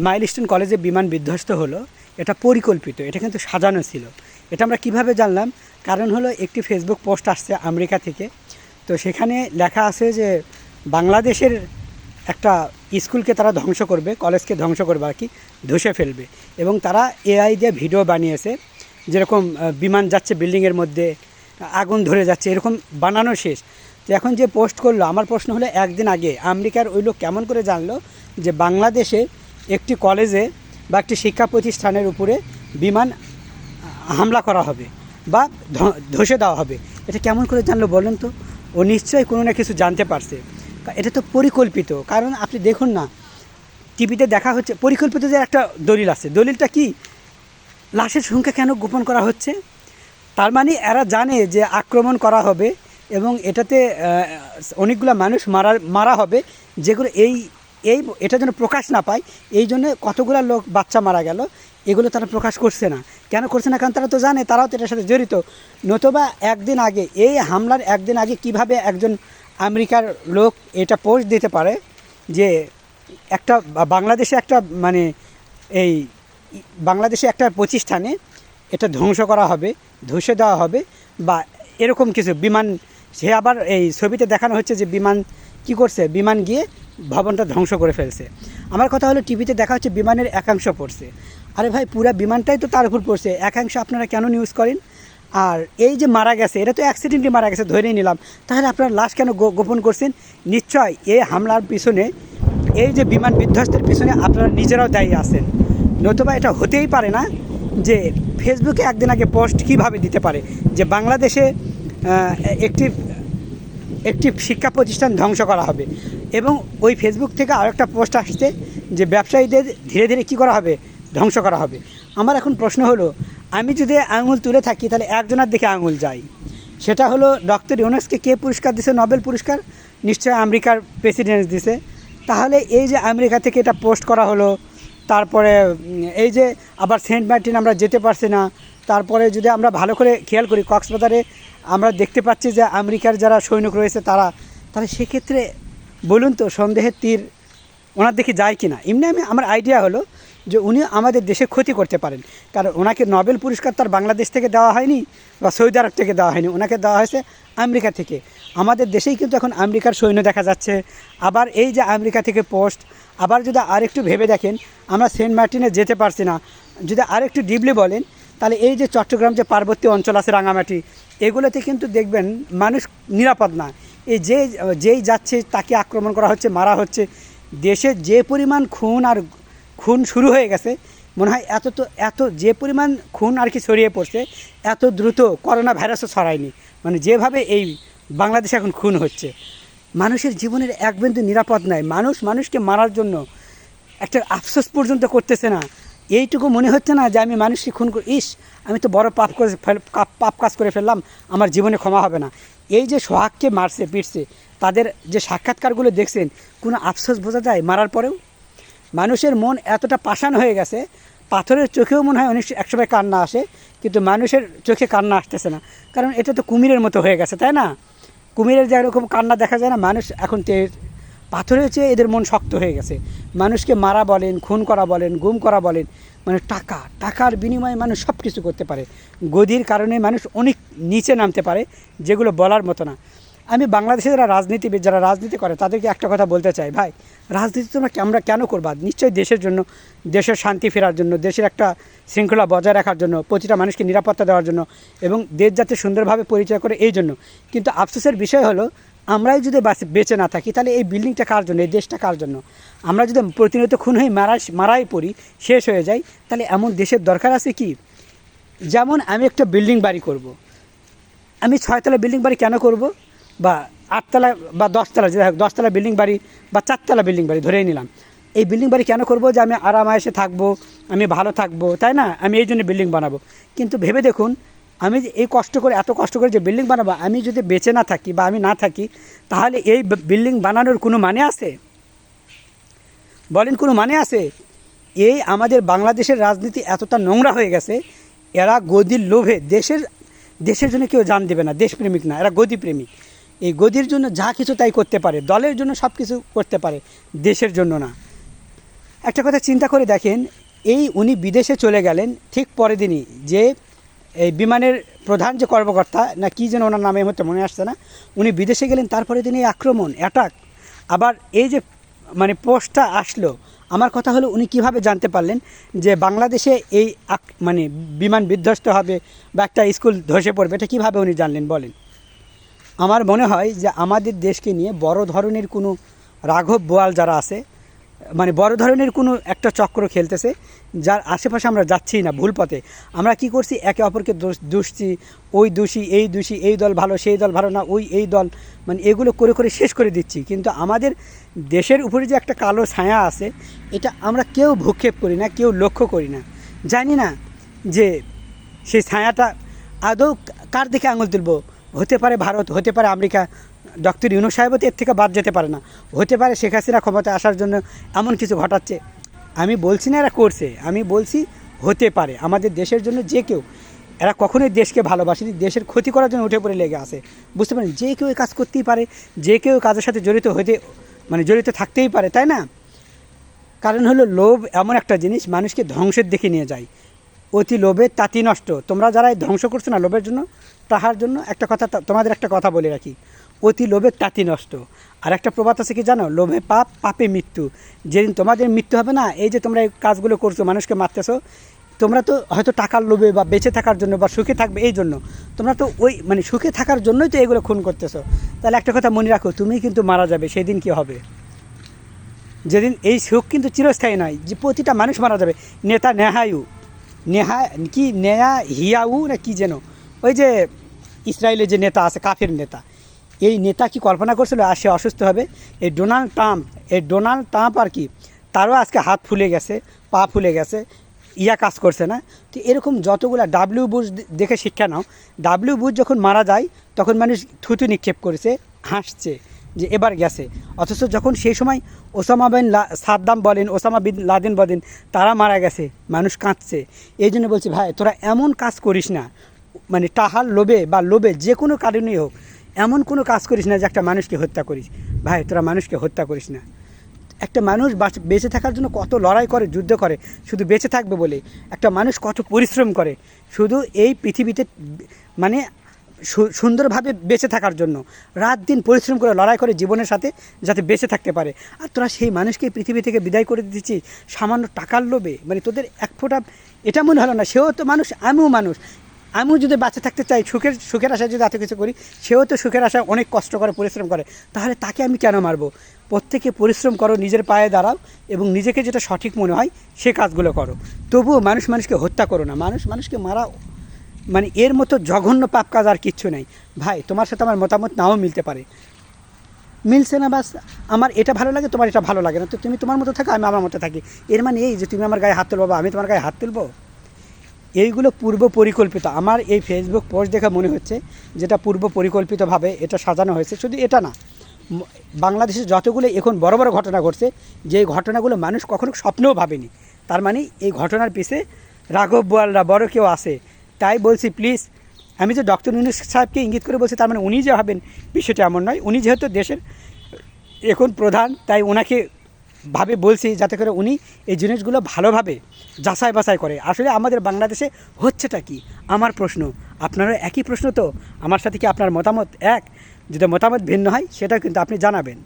Milestone কলেজে বিমান বিধ্বস্ত হলো, এটা পরিকল্পিত, এটা কিন্তু সাজানো ছিল। এটা আমরা কিভাবে জানলাম? কারণ হলো একটি ফেসবুক পোস্ট আসছে আমেরিকা থেকে। তো সেখানে লেখা আছে যে বাংলাদেশের একটা স্কুলকে তারা ধ্বংস করবে, কলেজকে ধ্বংস করবে আর কি, ধসে ফেলবে। এবং তারা এআই দিয়ে ভিডিও বানিয়েছে, যেরকম বিমান যাচ্ছে বিল্ডিংয়ের মধ্যে, আগুন ধরে যাচ্ছে, এরকম বানানো শেষ। তো এখন যে পোস্ট করলো, আমার প্রশ্ন হলো একদিন আগে আমেরিকার ওই লোক কেমন করে জানলো যে বাংলাদেশে একটি কলেজে বা একটি শিক্ষা প্রতিষ্ঠানের উপরে বিমান হামলা করা হবে বা ধসে দেওয়া হবে? এটা কেমন করে জানলো বলেন তো? ও নিশ্চয়ই কোনো না কিছু জানতে পারছে। এটা তো পরিকল্পিত। কারণ আপনি দেখুন না, টিভিতে দেখা হচ্ছে পরিকল্পিত যে একটা দলিল আছে। দলিলটা কি? লাশের সংখ্যা কেন গোপন করা হচ্ছে? তার মানে এরা জানে যে আক্রমণ করা হবে এবং এটাতে অনেকগুলো মানুষ মারা হবে, যেগুলো এই এই এটা যেন প্রকাশ না পায়। এই জন্য কতগুলো লোক বাচ্চা মারা গেল, এগুলো তারা প্রকাশ করছে না। কেন করছে না? কারণ তারা তো জানে তারাও তো এটার সাথে জড়িত। নতুবা একদিন আগে, এই হামলার একদিন আগে কিভাবে একজন আমেরিকার লোক এটা পোস্ট দিতে পারে যে একটা বাংলাদেশে একটা মানে এই বাংলাদেশে একটা প্রতিষ্ঠানে এটা ধ্বংস করা হবে, ধসে দেওয়া হবে বা এরকম কিছু বিমান। সে আবার এই ছবিতে দেখানো হচ্ছে যে বিমান কি করছে, বিমান গিয়ে ভবনটা ধ্বংস করে ফেলছে। আমার কথা হলো টিভিতে দেখা হচ্ছে বিমানের একাংশ পড়ছে। আরে ভাই, পুরা বিমানটাই তো তার উপর পড়ছে, একাংশ আপনারা কেন নিউজ করেন? আর এই যে মারা গেছে, এটা তো অ্যাক্সিডেন্টলি মারা গেছে ধরেই নিলাম, তাহলে আপনারা লাশ কেন গোপন করছেন? নিশ্চয় এই হামলার পিছনে, এই যে বিমান বিধ্বস্তের পিছনে আপনারা নিজেরাও দায়ী আছেন। নতুবা এটা হতেই পারে না যে ফেসবুকে একদিন আগে পোস্ট কিভাবে দিতে পারে যে বাংলাদেশে একটি একটি শিক্ষা প্রতিষ্ঠান ধ্বংস করা হবে, এবং ওই ফেসবুক থেকে আরেকটা পোস্ট আসছে যে ব্যবসায়ীদের ধীরে ধীরে কী করা হবে, ধ্বংস করা হবে। আমার এখন প্রশ্ন হলো, আমি যদি আঙুল তুলে থাকি তাহলে একজনের দিকে আঙুল যায়। সেটা হলো ডক্টর ইউনুসকে কে পুরস্কার দিছে? নোবেল পুরস্কার। নিশ্চয়ই আমেরিকার প্রেসিডেন্ট দিছে। তাহলে এই যে আমেরিকা থেকে এটা পোস্ট করা হলো, তারপরে এই যে আবার সেন্ট মার্টিন আমরা যেতে পারছি না। তারপরে যদি আমরা ভালো করে খেয়াল করি, কক্সবাজারে আমরা দেখতে পাচ্ছি যে আমেরিকার যারা সৈনিক রয়েছে তাহলে সেক্ষেত্রে বলুন তো সন্দেহের তীর ওনার দেখে যায় কি না? এমনি আমার আইডিয়া হলো যে উনি আমাদের দেশে ক্ষতি করতে পারেন, কারণ ওনাকে নোবেল পুরস্কার তার বাংলাদেশ থেকে দেওয়া হয়নি বা সৌদি আরব থেকে দেওয়া হয়নি, ওনাকে দেওয়া হয়েছে আমেরিকা থেকে। আমাদের দেশেই কিন্তু এখন আমেরিকার সৈন্য দেখা যাচ্ছে। আবার এই যে আমেরিকা থেকে পোস্ট, আবার যদি আরেকটু ভেবে দেখেন, আমরা সেন্ট মার্টিনে যেতে পারছি না, যদি আরেকটু ডিপলি বলেন, তাহলে এই যে চট্টগ্রাম যে পার্বত্য অঞ্চল আছে, রাঙামাটি, এগুলোতে কিন্তু দেখবেন মানুষ নিরাপদ না। এই যেই যাচ্ছে তাকে আক্রমণ করা হচ্ছে, মারা হচ্ছে। দেশে যে পরিমাণ খুন শুরু হয়ে গেছে, মনে হয় এত যে পরিমাণ খুন আর কি ছড়িয়ে পড়ছে, এত দ্রুত করোনা ভাইরাসও ছড়ায়নি। মানে যেভাবে এই বাংলাদেশে এখন খুন হচ্ছে, মানুষের জীবনের এক বিন্দু নিরাপদ নাই। মানুষকে মারার জন্য একটা আফসোস পর্যন্ত করতেছে না। এইটুকু মনে হচ্ছে না যে আমি মানুষকে খুন করি, আমি তো বড় পাপ কাজ করে ফেললাম, আমার জীবনে ক্ষমা হবে না। এই যে সোহাগকে মারছে পিটছে, তাদের যে সাক্ষাৎকারগুলো দেখছেন, কোনো আফসোস বোঝা যায় মারার পরেও? মানুষের মন এতটা পাষাণ হয়ে গেছে, পাথরের চোখেও মনে হয় একসময় কান্না আসে, কিন্তু মানুষের চোখে কান্না আসতেছে না। কারণ এটা তো কুমিরের মতো হয়ে গেছে, তাই না? কুমিরের যে এরকম কান্না দেখা যায় না, মানুষ এখন পাথরের চেয়ে এদের মন শক্ত হয়ে গেছে। মানুষকে মারা বলেন, খুন করা বলেন, গুম করা বলেন, মানে টাকার বিনিময়ে মানুষ সব কিছু করতে পারে। গদির কারণে মানুষ অনেক নিচে নামতে পারে, যেগুলো বলার মতো না। আমি বাংলাদেশে যারা রাজনীতিবিদ, যারা রাজনীতি করে, তাদেরকে একটা কথা বলতে চাই, ভাই, রাজনীতি আমরা কেন করবা? নিশ্চয়ই দেশের জন্য, দেশের শান্তি ফেরার জন্য, দেশের একটা শৃঙ্খলা বজায় রাখার জন্য, প্রতিটা মানুষকে নিরাপত্তা দেওয়ার জন্য, এবং দেশ যাতে সুন্দরভাবে পরিচয় করে এই জন্য। কিন্তু আফসোসের বিষয় হলো, আমরাই যদি বেঁচে না থাকি, তাহলে এই বিল্ডিংটা কার জন্য, এই দেশটা কার জন্য? আমরা যদি প্রতিনিয়ত খুন হয়ে মারাই পড়ি, শেষ হয়ে যাই, তাহলে এমন দেশের দরকার আছে কি? যেমন আমি একটা বিল্ডিং বাড়ি করব, আমি 6তলা বিল্ডিং বাড়ি কেন করব? বা 8তলা বা 10তলা, যে 10তলা বিল্ডিং বাড়ি বা 4তলা বিল্ডিং বাড়ি ধরেই নিলাম, এই বিল্ডিং বাড়ি কেন করব? যে আমি আরামায়েশে থাকবো, আমি ভালো থাকবো, তাই না? আমি এই জন্য বিল্ডিং বানাবো। কিন্তু ভেবে দেখুন, আমি এত কষ্ট করে যে বিল্ডিং বানাবো, আমি যদি বেঁচে না থাকি বা আমি না থাকি, তাহলে এই বিল্ডিং বানানোর কোনো মানে আছে? বলেন, কোনো মানে আছে? এই আমাদের বাংলাদেশের রাজনীতি এতটা নোংরা হয়ে গেছে, এরা গদির লোভে দেশের জন্য কেউ জান দেবে না, দেশপ্রেমিক না, এরা গদিপ্রেমিক। এই গদির জন্য যা কিছু তাই করতে পারে, দলের জন্য সব কিছু করতে পারে, দেশের জন্য না। একটা কথা চিন্তা করে দেখেন, এই উনি বিদেশে চলে গেলেন, ঠিক পরের দিনই যে এই বিমানের প্রধান যে কর্মকর্তা না কি যেন ওনার নামে হতে মনে আসছে না, উনি বিদেশে গেলেন, তারপরে দিন এই আক্রমণ, অ্যাটাক। আবার এই যে মানে পোস্টটা আসলো, আমার কথা হলো উনি কিভাবে জানতে পারলেন যে বাংলাদেশে এই মানে বিমান বিধ্বস্ত হবে বা একটা স্কুল ধসে পড়বে, এটা কীভাবে উনি জানলেন বলেন? আমার মনে হয় যে আমাদের দেশকে নিয়ে বড় ধরনের কোনো রাঘব বোয়াল যারা আছে, মানে বড় ধরনের কোনো একটা চক্র খেলতেছে, যার আশেপাশে আমরা যাচ্ছি না, ভুল পথে। আমরা কি করছি, একে অপরকে দুষছি, ওই দোষী, এই দল ভালো, সেই দল ভালো না, এই দল, মানে এগুলো করে করে শেষ করে দিচ্ছি। কিন্তু আমাদের দেশের উপরে যে একটা কালো ছায়া আছে, এটা আমরা কেউ ভূক্ষেপ করি না, কেউ লক্ষ্য করি না, জানি না যে সেই ছায়াটা আদৌ কার দিকে আঙুল তুলব। হতে পারে ভারত, হতে পারে আমেরিকা, ডক্টর ইউনূস সাহেবও তো এর থেকে বাদ যেতে পারে না। হতে পারে শেখ হাসিনা ক্ষমতায় আসার জন্য এমন কিছু ঘটাচ্ছে। আমি বলছি না এরা করছে, আমি বলছি হতে পারে আমাদের দেশের জন্য যে কেউ, এরা কখনোই দেশকে ভালোবাসেনি, দেশের ক্ষতি করার জন্য উঠে পড়ে লেগে আসে। বুঝতে পারেন, যে কেউ এই কাজ করতেই পারে, যে কেউ কাজের সাথে জড়িত থাকতেই পারে, তাই না? কারণ হলো লোভ এমন একটা জিনিস মানুষকে ধ্বংসের দিকে নিয়ে যায়। অতি লোভে তাতি নষ্ট। তোমরা যারা ধ্বংস করছো না লোভের জন্য, তাহার জন্য একটা কথা, তোমাদের একটা কথা বলে রাখি, অতি লোভে তাতি নষ্ট। আর একটা প্রবাদ আছে কি জানো, লোভে পাপ, পাপে মৃত্যু। যেদিন তোমাদের মৃত্যু হবে না, এই যে তোমরা এই কাজগুলো করছো, মানুষকে মারতেছো, তোমরা তো হয়তো টাকার লোভে বা বেঁচে থাকার জন্য বা সুখে থাকবে এই জন্য, তোমরা তো ওই মানে সুখে থাকার জন্যই তো এগুলো খুন করতেছো। তাহলে একটা কথা মনে রাখো, তুমি কিন্তু মারা যাবে, সেই দিন কী হবে? যেদিন এই সুখ কিন্তু চিরস্থায়ী নয়, যে প্রতিটা মানুষ মারা যাবে। নেতা নেয়া হিয়াউ না কি যেন, ওই যে ইসরায়েলের যে নেতা আছে, কাফের নেতা, এই নেতা কি কল্পনা করছিল আর সে অসুস্থ হবে? এই ডোনাল্ড ট্রাম্প আর কি, তারও আজকে হাত ফুলে গেছে, পা ফুলে গেছে, কাজ করছে না। তো এরকম যতগুলা ডাব্লিউ বুশ দেখে শিক্ষা নাও। ডাব্লিউ বুশ যখন মারা যায় তখন মানুষ থুতু নিক্ষেপ করেছে, হাসছে যে এবার গেছে। অথচ যখন সেই সময় ওসামা বিন সাদ্দাম বলেন, ওসামা বিন লাদেন বলেন, তারা মারা গেছে, মানুষ কাঁদছে। এই জন্য বলছি ভাই, তোরা এমন কাজ করিস না, মানে টাহার লোভে বা লোভে যে কোনো কারণেই হোক, এমন কোনো কাজ করিস না যে একটা মানুষকে হত্যা করিস। ভাই, তোরা মানুষকে হত্যা করিস না। একটা মানুষ বেঁচে থাকার জন্য কত লড়াই করে, যুদ্ধ করে শুধু বেঁচে থাকবে বলে। একটা মানুষ কত পরিশ্রম করে শুধু এই পৃথিবীতে মানে সুন্দরভাবে বেঁচে থাকার জন্য, রাত দিন পরিশ্রম করে লড়াই করে জীবনের সাথে, যাতে বেঁচে থাকতে পারে। আর তোরা সেই মানুষকে পৃথিবী থেকে বিদায় করে দিচ্ছিস সামান্য টাকার লোভে। মানে তোদের এক ফোঁটা এটা মনে হলো না, সেও তো মানুষ, আমিও মানুষ। আমিও যদি বাঁচে থাকতে চাই, সুখের আশায় যদি এত কিছু করি, সেও তো সুখের আশায় অনেক কষ্ট করে, পরিশ্রম করে, তাহলে তাকে আমি কেন মারবো? প্রত্যেকে পরিশ্রম করো, নিজের পায়ে দাঁড়াও এবং নিজেকে যেটা সঠিক মনে হয় সে কাজগুলো করো। তবুও মানুষকে হত্যা করো না, মানুষকে মারা মানে এর মতো জঘন্য পাপ কাজ আর কিচ্ছু নেই। ভাই, তোমার সাথে আমার মতামত নাও মিলতে পারে, মিলছে না, বাস আমার এটা ভালো লাগে, তোমার এটা ভালো লাগে না, তো তুমি তোমার মতো থাকো, আমি আমার মতো থাকি। এর মানে এই যে তুমি আমার গায়ে হাত তুলবো বা আমি তোমার গায়ে হাত তুলবো? এইগুলো পূর্ব পরিকল্পিত। আমার এই ফেসবুক পোস্ট দেখে মনে হচ্ছে যেটা পূর্ব পরিকল্পিতভাবে এটা সাজানো হয়েছে। শুধু এটা না, বাংলাদেশে যতগুলো এখন বড় বড় ঘটনা ঘটছে, যে ঘটনাগুলো মানুষ কখনো স্বপ্নেও ভাবেনি, তার মানে এই ঘটনার পিছে রাঘব বোয়ালরা বড় কেউ আছে। তাই বলছি প্লিজ, আমি যে ডক্টর ইউনূস সাহেবকে ইঙ্গিত করে বলছি তার মানে উনি যে হবেন বিষয়টা এমন নয়। উনি যেহেতু দেশের এখন প্রধান, তাই ওনাকে ভাবে বলছি যাতে করে উনি এই জিনিসগুলো ভালোভাবে যাচাই বাছাই করে। আসলে আমাদের বাংলাদেশে হচ্ছেটা কি, আমার প্রশ্ন, আপনারও একই প্রশ্ন তো? আমার সাথে কি আপনার মতামত এক? যদি মতামত ভিন্ন হয় সেটাও কিন্তু আপনি জানাবেন।